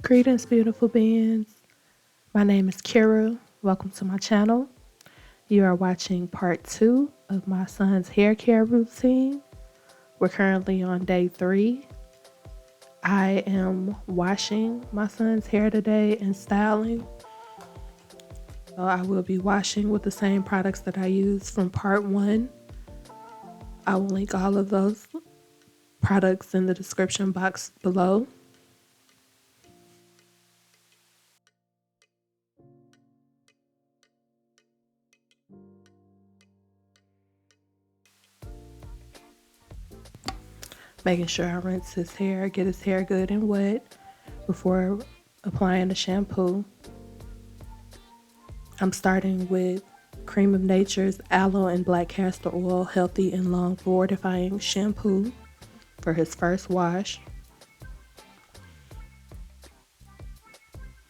Greetings, beautiful beings. My name is Khyra. Welcome to my channel. You are watching part 2 of my son's hair care routine. We're currently on day 3. I am washing my son's hair today and styling. So I will be washing with the same products that I used from part 1. I will link all of those products in the description box below. Making sure I rinse his hair, get his hair good and wet before applying the shampoo. I'm starting with Cream of Nature's Aloe and Black Castor Oil Healthy and Long Fortifying Shampoo for his first wash.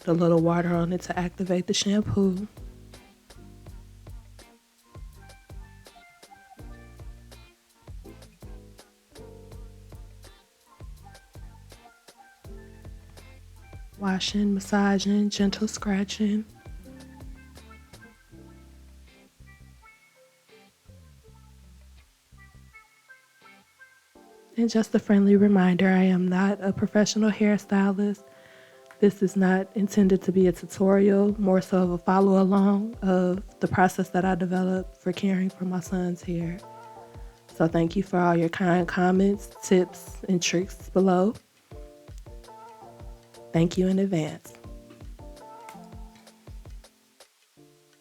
The little water on it to activate the shampoo. Washing, massaging, gentle scratching. And just a friendly reminder, I am not a professional hairstylist. This is not intended to be a tutorial, more so of a follow along of the process that I developed for caring for my son's hair. So thank you for all your kind comments, tips, and tricks below. Thank you in advance.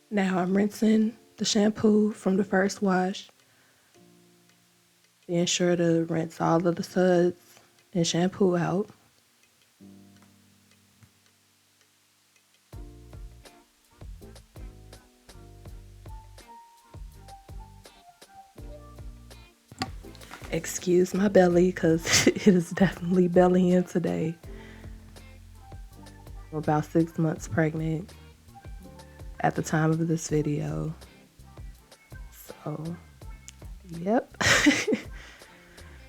Now I'm rinsing the shampoo from the first wash. Being sure to rinse all of the suds and shampoo out. Excuse my belly because it is definitely bellying today. I'm about 6 months pregnant at the time of this video. So, yep.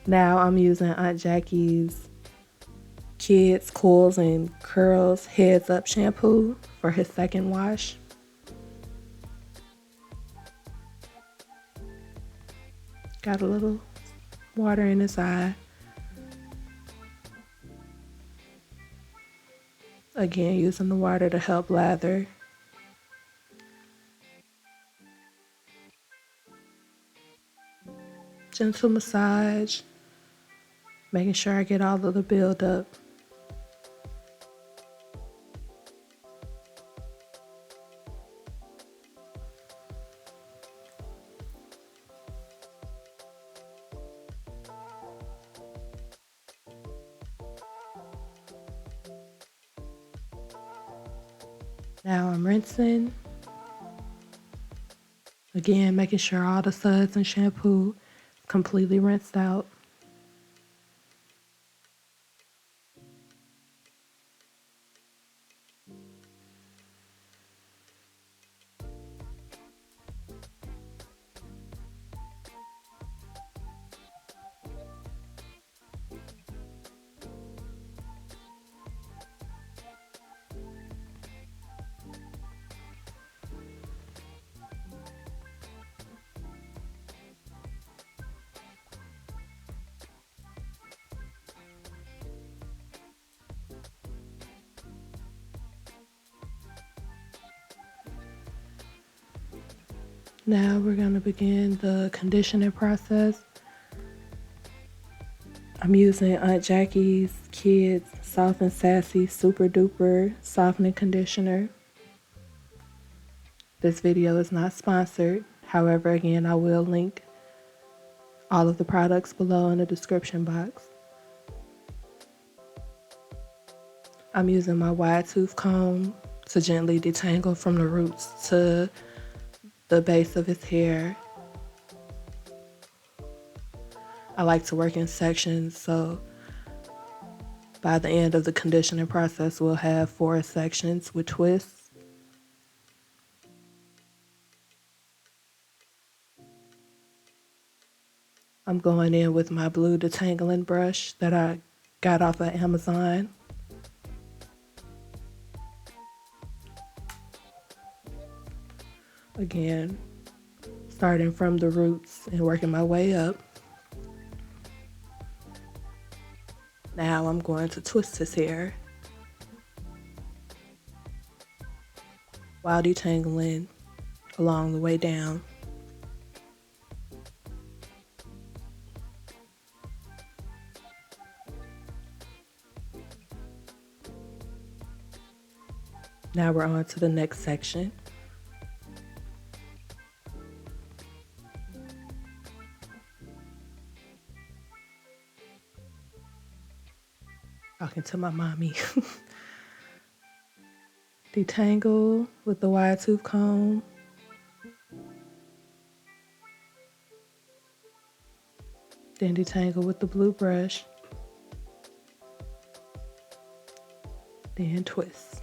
Now I'm using Aunt Jackie's Kids Coils and Curls Heads Up shampoo for his second wash. Got a little water in his eye. Again, using the water to help lather. Gentle massage, making sure I get all of the buildup. Now I'm rinsing. Again, making sure all the suds and shampoo completely rinsed out. Now we're going to begin the conditioning process. I'm using Aunt Jackie's Kids Soft and Sassy Super Duper Softening Conditioner. This video is not sponsored. However, again, I will link all of the products below in the description box. I'm using my wide tooth comb to gently detangle from the roots to the base of his hair. I like to work in sections, so by the end of the conditioning process, we'll have 4 sections with twists. I'm going in with my blue detangling brush that I got off of Amazon. Again, starting from the roots and working my way up. Now I'm going to twist his hair while detangling along the way down. Now we're on to the next section. Talking to my mommy. Detangle with the wide tooth comb. Then detangle with the blue brush. Then twist.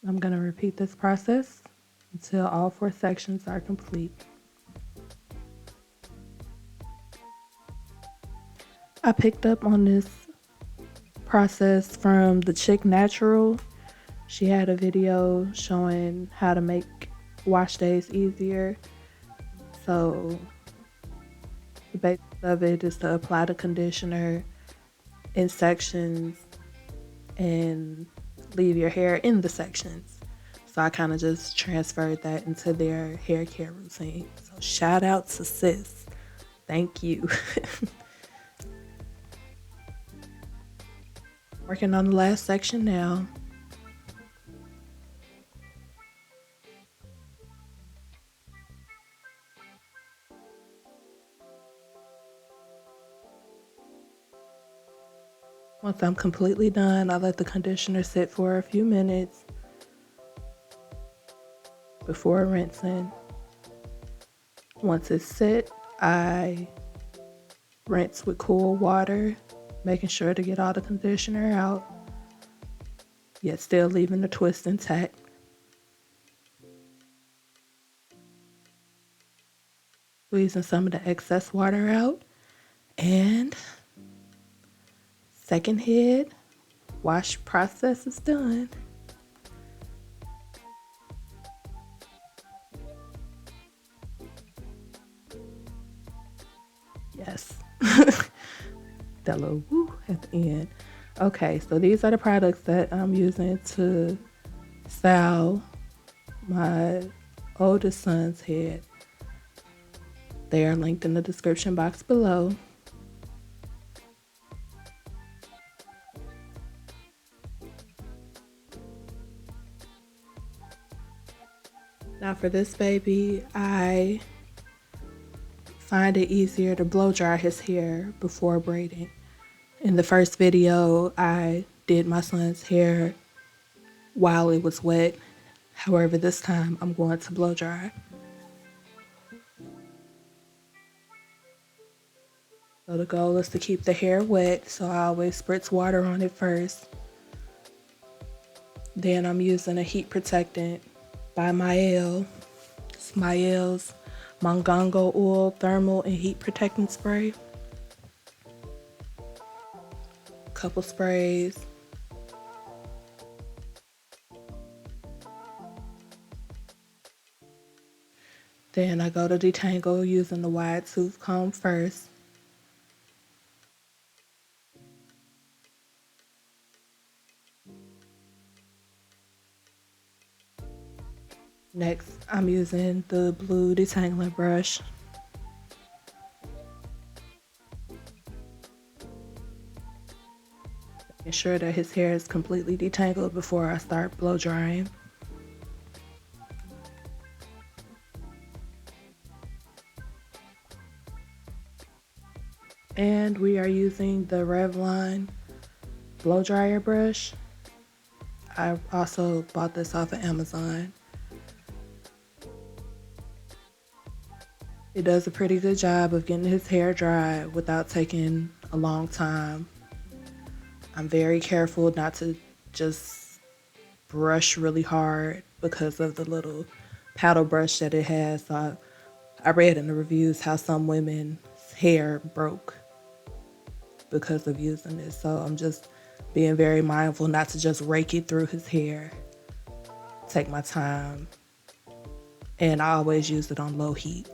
I'm going to repeat this process until all 4 sections are complete. I picked up on this process from the Chick Natural. She had a video showing how to make wash days easier. So the basics of it is to apply the conditioner in sections and leave your hair in the sections. So I kind of just transferred that into their hair care routine. So shout out to sis. Thank you. Working on the last section now. Once I'm completely done, I let the conditioner sit for a few minutes before rinsing. Once it's set, I rinse with cool water, making sure to get all the conditioner out, yet still leaving the twist intact. Squeezing some of the excess water out, and second head wash process is done. Yes. That little woo at the end. Okay, so these are the products that I'm using to style my oldest son's head. They are linked in the description box below. Now for this baby, I find it easier to blow dry his hair before braiding. In the first video, I did my son's hair while it was wet. However, this time I'm going to blow dry. So the goal is to keep the hair wet, so I always spritz water on it first. Then I'm using a heat protectant by Mael. It's Mael's Mongongo Oil Thermal and Heat Protectant Spray. Couple sprays. Then I go to detangle using the wide tooth comb first. Next, I'm using the blue detangling brush. Making sure that his hair is completely detangled before I start blow drying. And we are using the Revlon blow dryer brush. I also bought this off of Amazon. It does a pretty good job of getting his hair dry without taking a long time. I'm very careful not to just brush really hard because of the little paddle brush that it has. So I read in the reviews how some women's hair broke because of using this. So I'm just being very mindful not to just rake it through his hair. Take my time. And I always use it on low heat.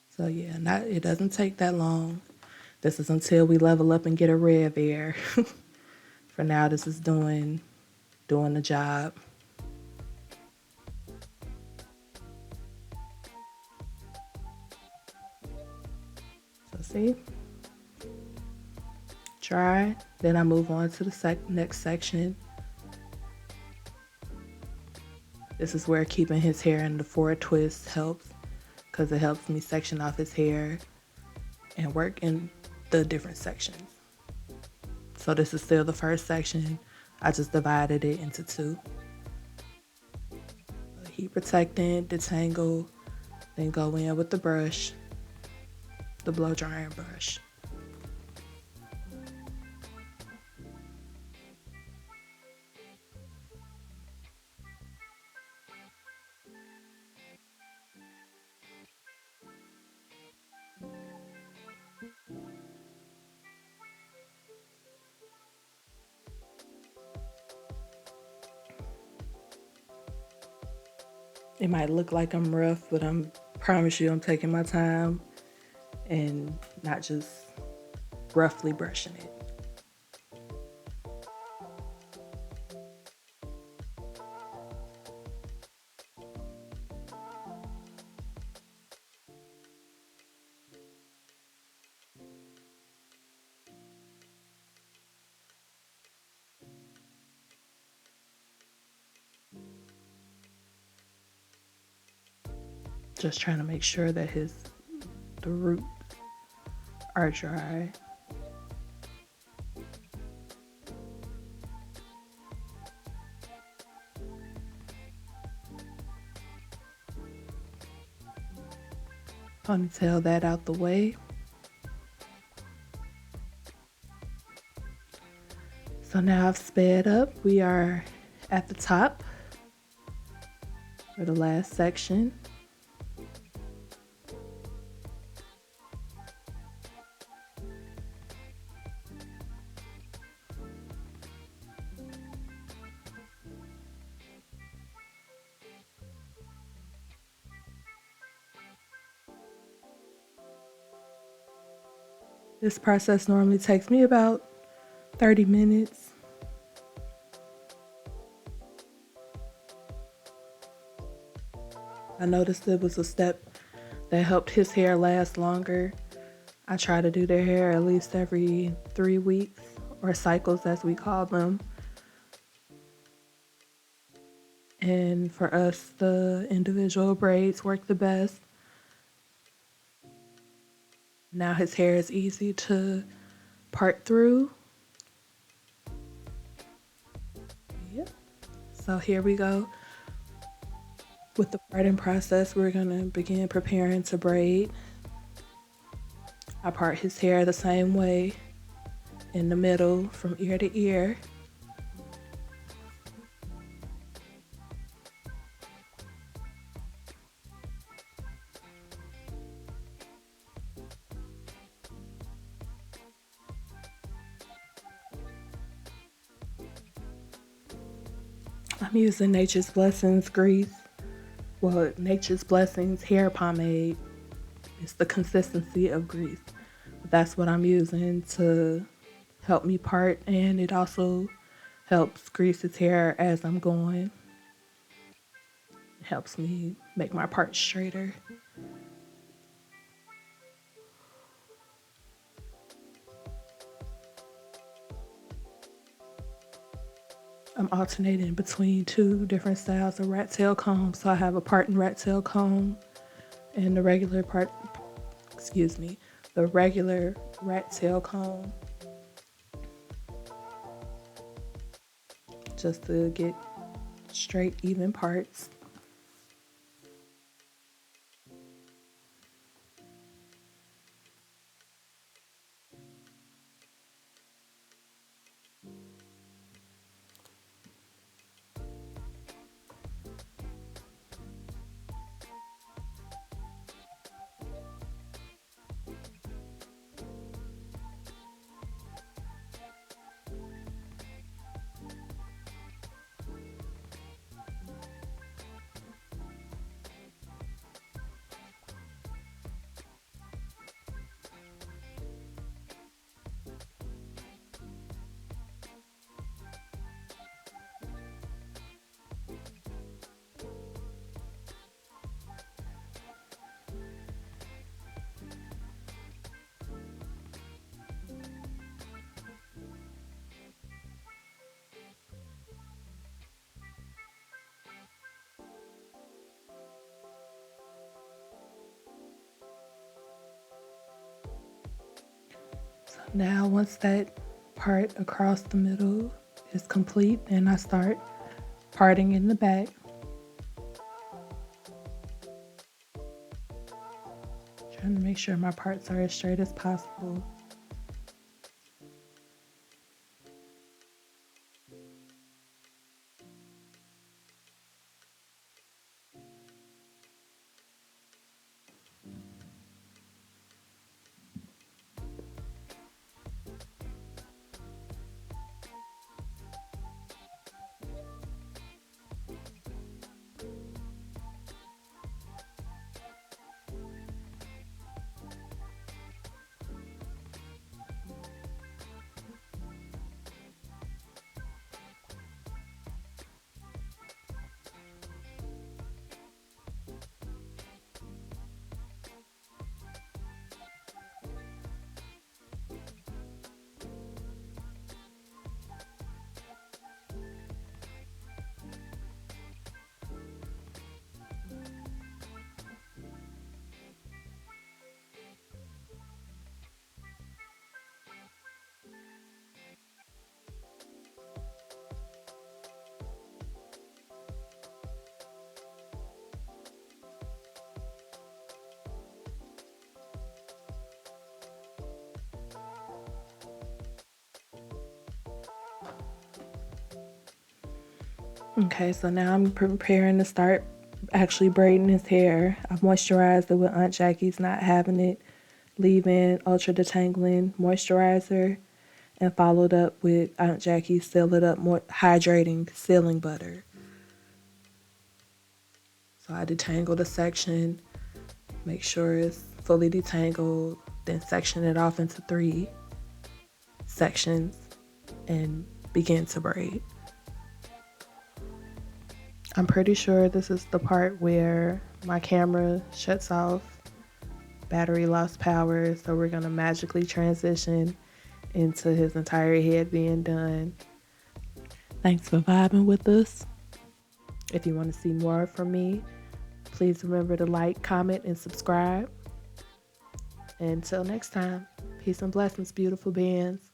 So yeah, it doesn't take that long. This is until we level up and get a red bear. For now, this is doing the job. So see, dry. Then I move on to the next section. This is where keeping his hair in the forward twist helps, because it helps me section off his hair and work in the different sections. So this is still the first section. I just divided it into two. Heat protectant, detangle, then go in with the brush, the blow drying brush. It might look like I'm rough, but promise you I'm taking my time and not just roughly brushing it. Just trying to make sure that the roots are dry. Ponytail that out the way. So now I've sped up. We are at the top for the last section. This process normally takes me about 30 minutes. I noticed it was a step that helped his hair last longer. I try to do their hair at least every 3 weeks, or cycles as we call them. And for us, the individual braids work the best. Now his hair is easy to part through. Yep. So here we go. With the parting process, we're gonna begin preparing to braid. I part his hair the same way in the middle from ear to ear. I'm using Nature's Blessings grease. Well, Nature's Blessings hair pomade. It's the consistency of grease. That's what I'm using to help me part, and it also helps grease his hair as I'm going. It helps me make my parts straighter. I'm alternating between two different styles of rat tail comb. So I have a parting rat tail comb and the regular the regular rat tail comb. just to get straight, even parts. So now once that part across the middle is complete, then I start parting in the back. Trying to make sure my parts are as straight as possible. Okay, so now I'm preparing to start actually braiding his hair. I've moisturized it with Aunt Jackie's Not Having It leave-in ultra detangling moisturizer, and followed up with Aunt Jackie's Seal It Up more hydrating sealing butter. So I detangle the section, make sure it's fully detangled, then section it off into 3 sections and begin to braid. I'm pretty sure this is the part where my camera shuts off, battery lost power, so we're gonna magically transition into his entire head being done. Thanks for vibing with us. If you want to see more from me, please remember to like, comment, and subscribe. Until next time, peace and blessings, beautiful beings.